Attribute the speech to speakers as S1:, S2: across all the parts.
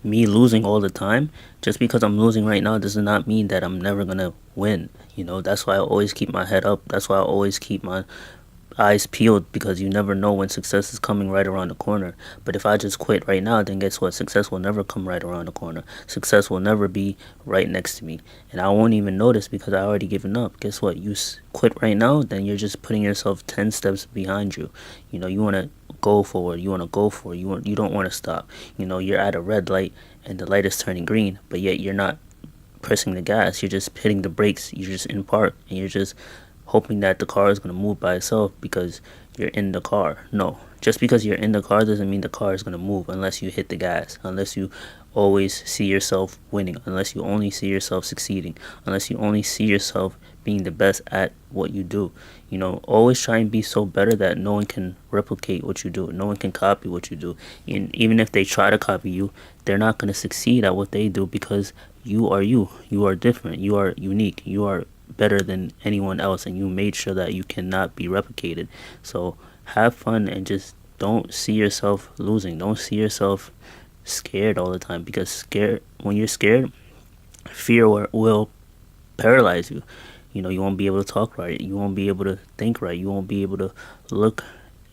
S1: me losing all the time, just because I'm losing right now does not mean that I'm never gonna win. That's why I always keep my head up. That's why I always keep my eyes peeled, because you never know when success is coming right around the corner. But if I just quit right now, then guess what? Success will never come right around the corner. Success will never be right next to me. And I won't even notice because I already given up. Guess what? You quit right now, then you're just putting yourself 10 steps behind you. You want to go forward. You want to go forward. You don't want to stop. You're at a red light and the light is turning green, but yet you're not pressing the gas. You're just hitting the brakes. You're just in park and you're just hoping that the car is going to move by itself because you're in the car. No, just because you're in the car doesn't mean the car is going to move unless you hit the gas, unless you always see yourself winning, unless you only see yourself succeeding, unless you only see yourself being the best at what you do. Always try and be so better that no one can replicate what you do. No one can copy what you do. And even if they try to copy you, they're not going to succeed at what they do because you are you. You are different. You are unique. You are better than anyone else, and you made sure that you cannot be replicated. So have fun and just don't see yourself losing. Don't see yourself scared all the time, because when you're scared, fear will paralyze you. You won't be able to talk right. You won't be able to think right. You won't be able to look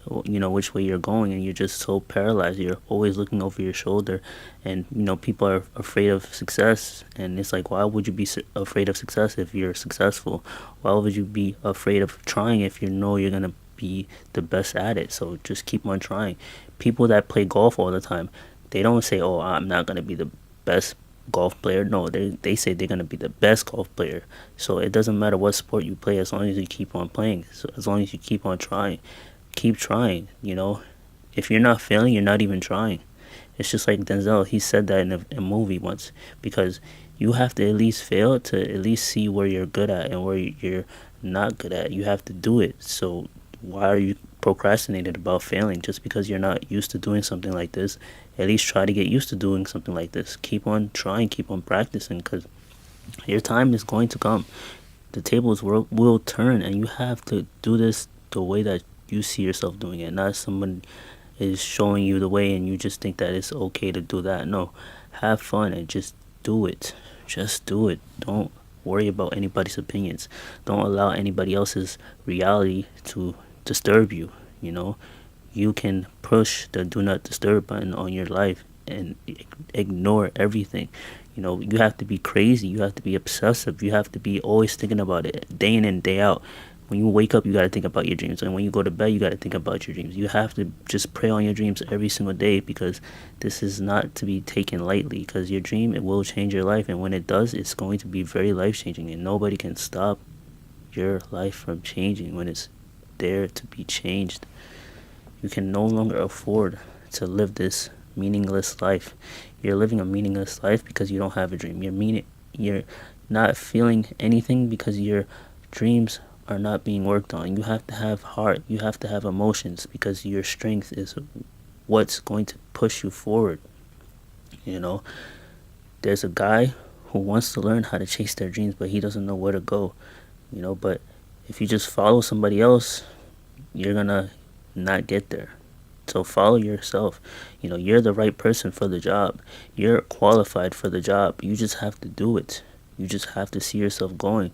S1: which way you're going, and you're just so paralyzed. You're always looking over your shoulder, and people are afraid of success, and it's like, why would you be afraid of success if you're successful? Why would you be afraid of trying if you know you're gonna be the best at it? So just keep on trying. People that play golf all the time, they don't say, oh, I'm not gonna be the best golf player. No, they say they're gonna be the best golf player. So it doesn't matter what sport you play, as long as you keep on playing, so as long as you keep on trying. Keep trying. If you're not failing, you're not even trying. It's just like Denzel. He said that in a movie once, because you have to at least fail to at least see where you're good at and where you're not good at. You have to do it. So why are you procrastinating about failing just because you're not used to doing something like this? At least try to get used to doing something like this. Keep on trying, keep on practicing, because your time is going to come. The tables will turn, and you have to do this the way that you see yourself doing it, not someone is showing you the way and you just think that it's okay to do that. No, have fun and just do it. Just do it. Don't worry about anybody's opinions. Don't allow anybody else's reality to disturb you. You know, you can push the do not disturb button on your life and ignore everything. You have to be crazy. You have to be obsessive. You have to be always thinking about it day in and day out. When you wake up, you got to think about your dreams. And when you go to bed, you got to think about your dreams. You have to just pray on your dreams every single day, because this is not to be taken lightly, because your dream, it will change your life. And when it does, it's going to be very life-changing. And nobody can stop your life from changing when it's there to be changed. You can no longer afford to live this meaningless life. You're living a meaningless life because you don't have a dream. You're not feeling anything because your dreams are not being worked on. You have to have heart. You have to have emotions, because your strength is what's going to push you forward. You know, there's a guy who wants to learn how to chase their dreams, but he doesn't know where to go. But if you just follow somebody else, you're gonna not get there. So follow yourself. You're the right person for the job. You're qualified for the job. You just have to do it. You just have to see yourself going.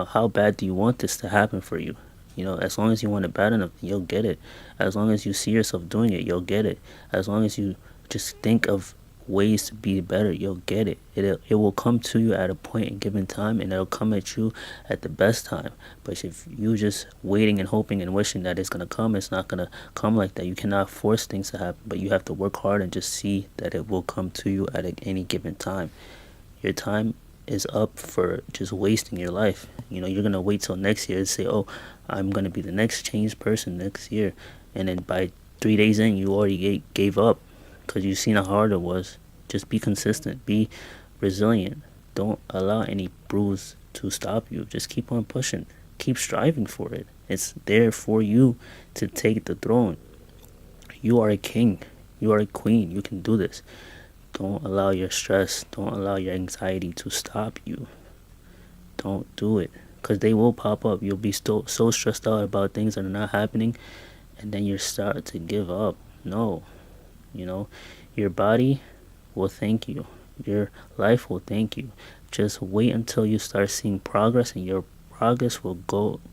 S1: How bad do you want this to happen for you? As long as you want it bad enough, you'll get it. As long as you see yourself doing it, you'll get it. As long as you just think of ways to be better, you'll get it. It will come to you at a point in given time, and it'll come at you at the best time. But if you just waiting and hoping and wishing that it's gonna come, it's not gonna come like that. You cannot force things to happen, but you have to work hard and just see that it will come to you at any given time. Your time is up for just wasting your life. You're gonna wait till next year to say, oh, I'm gonna be the next changed person next year, and then by 3 days in, you already gave up because you've seen how hard it was. Just be consistent, be resilient. Don't allow any bruise to stop you. Just keep on pushing, keep striving for it. It's there for you to take the throne. You are a king, you are a queen. You can do this. Don't allow your stress, don't allow your anxiety to stop you. Don't do it, because they will pop up. You'll be so stressed out about things that are not happening, and then you start to give up. No, you know, your body will thank you. Your life will thank you. Just wait until you start seeing progress, and your progress will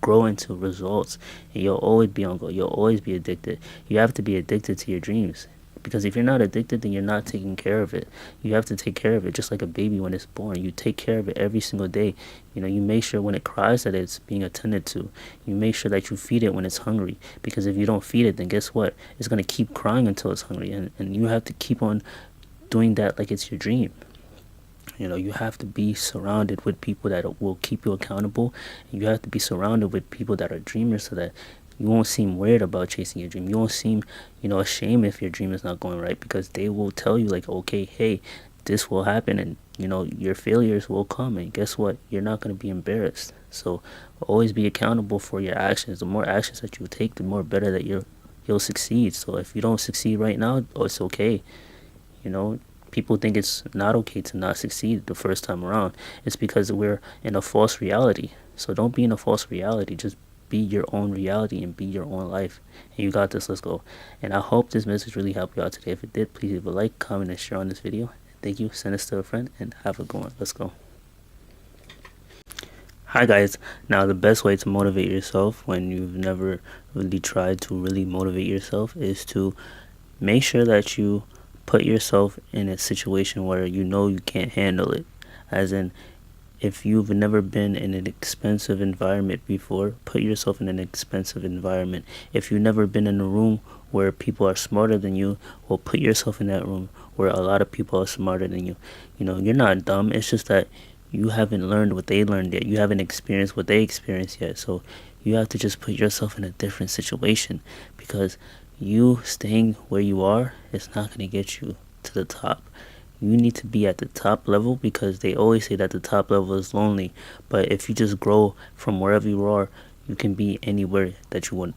S1: grow into results, and you'll always be on goal. You'll always be addicted. You have to be addicted to your dreams, because if you're not addicted, then you're not taking care of it. You have to take care of it just like a baby when it's born. You take care of it every single day. You make sure when it cries that it's being attended to. You make sure that you feed it when it's hungry, because if you don't feed it, then guess what? It's going to keep crying until it's hungry, and you have to keep on doing that like it's your dream. You have to be surrounded with people that will keep you accountable. You have to be surrounded with people that are dreamers, so that you won't seem weird about chasing your dream. You won't seem, ashamed if your dream is not going right, because they will tell you like, okay, hey, this will happen, and your failures will come, and guess what? You're not going to be embarrassed. So always be accountable for your actions. The more actions that you take, the more better that you'll succeed. So if you don't succeed right now, it's okay. You know, people think it's not okay to not succeed the first time around. It's because we're in a false reality. So don't be in a false reality. Just be your own reality and be your own life. And you got this. Let's go. And I hope this message really helped you out today. If it did, please leave a like, comment, and share on this video. Thank you. Send this to a friend and have a good one. Let's go. Hi guys. Now the best way to motivate yourself when you've never really tried to really motivate yourself is to make sure that you put yourself in a situation where you know you can't handle it. As in, if you've never been in an expensive environment before, put yourself in an expensive environment. If you've never been in a room where people are smarter than you, well, put yourself in that room where a lot of people are smarter than you. You're not dumb. It's just that you haven't learned what they learned yet. You haven't experienced what they experienced yet. So you have to just put yourself in a different situation, because you staying where you are is not going to get you to the top. You need to be at the top level, because they always say that the top level is lonely. But if you just grow from wherever you are, you can be anywhere that you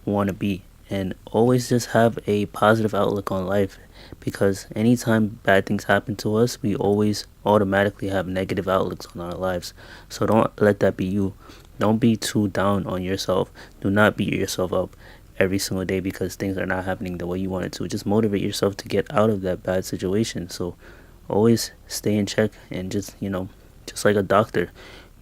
S1: want to be. And always just have a positive outlook on life, because anytime bad things happen to us, we always automatically have negative outlooks on our lives. So don't let that be you. Don't be too down on yourself. Do not beat yourself up every single day because things are not happening the way you want it to. Just motivate yourself to get out of that bad situation. So always stay in check, and just like a doctor,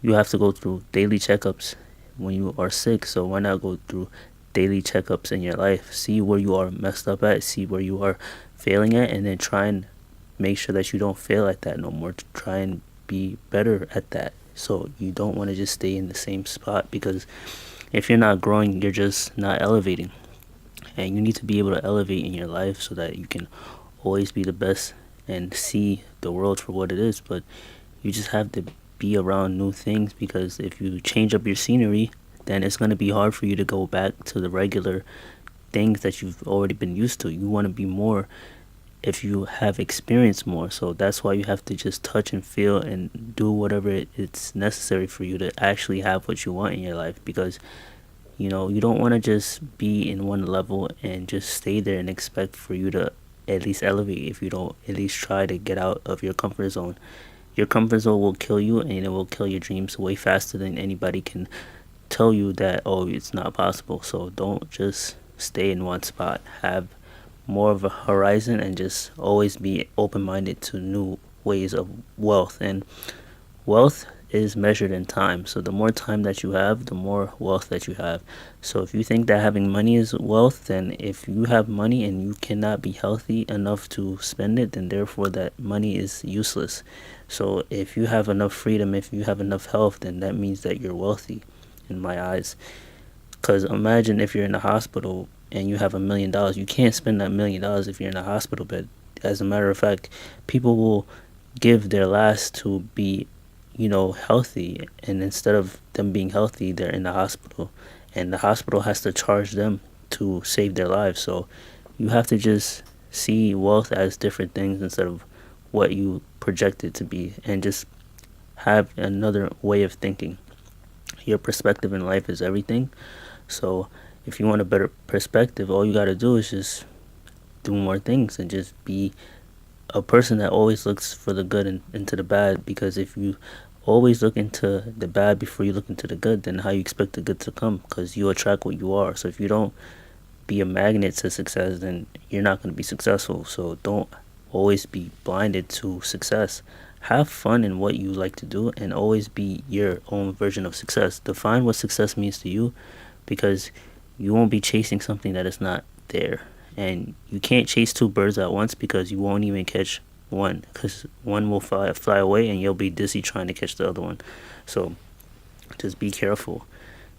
S1: you have to go through daily checkups when you are sick. So why not go through daily checkups in your life? See where you are messed up at, see where you are failing at, and then try and make sure that you don't fail at that no more. Try and be better at that. So you don't want to just stay in the same spot, because if you're not growing, you're just not elevating. And you need to be able to elevate in your life so that you can always be the best and see the world for what it is. But you just have to be around new things, because if you change up your scenery, then it's going to be hard for you to go back to the regular things that you've already been used to. You want to be more if you have experienced more. So that's why you have to just touch and feel and do whatever it's necessary for you to actually have what you want in your life, because you don't want to just be in one level and just stay there and expect for you to at least elevate if you don't at least try to get out of your comfort zone. Your comfort zone will kill you, and it will kill your dreams way faster than anybody can tell you that, oh, it's not possible. So don't just stay in one spot. Have more of a horizon, and just always be open-minded to new ways of wealth. And wealth is measured in time. So the more time that you have, the more wealth that you have. So if you think that having money is wealth, then if you have money and you cannot be healthy enough to spend it, then therefore that money is useless. So if you have enough freedom, if you have enough health, then that means that you're wealthy in my eyes. Because imagine if you're in a hospital and you have $1,000,000. You can't spend that $1,000,000 if you're in a hospital bed. As a matter of fact, people will give their last to be healthy, and instead of them being healthy, they're in the hospital, and the hospital has to charge them to save their lives. So you have to just see wealth as different things instead of what you project it to be, and just have another way of thinking. Your perspective in life is everything. So if you want a better perspective, all you got to do is just do more things and just be a person that always looks for the good and into the bad. Because if you always look into the bad before you look into the good, then how you expect the good to come? Because you attract what you are. So if you don't be a magnet to success, then you're not going to be successful. So don't always be blinded to success. Have fun in what you like to do and always be your own version of success. Define what success means to you, because you won't be chasing something that is not there. And you can't chase two birds at once, because you won't even catch one, because one will fly away and you'll be dizzy trying to catch the other one. So just be careful.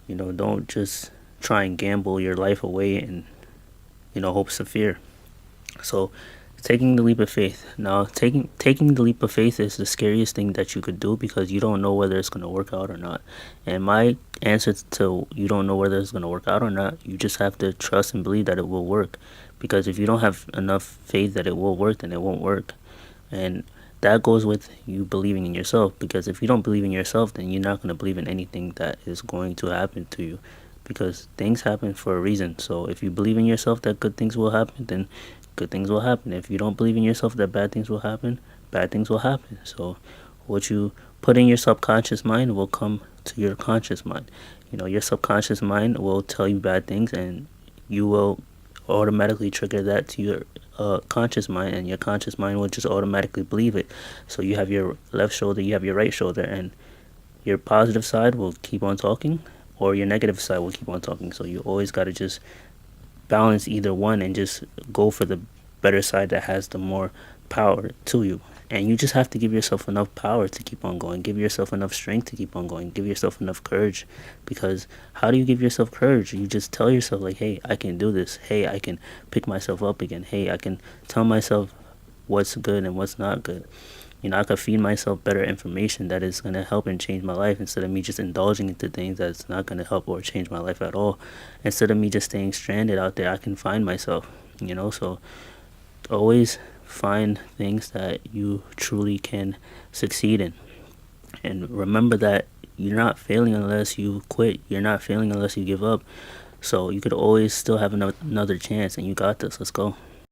S1: Don't just try and gamble your life away and hopes of fear. So taking the leap of faith. Now, taking the leap of faith is the scariest thing that you could do, because you don't know whether it's going to work out or not. And my answer to you don't know whether it's going to work out or not, you just have to trust and believe that it will work. Because if you don't have enough faith that it will work, then it won't work. And that goes with you believing in yourself, because if you don't believe in yourself, then you're not going to believe in anything that is going to happen to you, because things happen for a reason. So if you believe in yourself that good things will happen, then good things will happen. If you don't believe in yourself that bad things will happen, bad things will happen. So what you put in your subconscious mind will come to your conscious mind. Your subconscious mind will tell you bad things, and you will automatically trigger that to your conscious mind, and your conscious mind will just automatically believe it. So you have your left shoulder, you have your right shoulder, and your positive side will keep on talking, or your negative side will keep on talking. So you always got to just balance either one and just go for the better side that has the more power to you. And you just have to give yourself enough power to keep on going. Give yourself enough strength to keep on going. Give yourself enough courage. Because how do you give yourself courage? You just tell yourself, like, hey, I can do this. Hey, I can pick myself up again. Hey, I can tell myself what's good and what's not good. I could feed myself better information that is going to help and change my life, instead of me just indulging into things that's not going to help or change my life at all. Instead of me just staying stranded out there, I can find myself. So always find things that you truly can succeed in. And remember that you're not failing unless you quit. You're not failing unless you give up. So you could always still have another chance, and you got this. Let's go.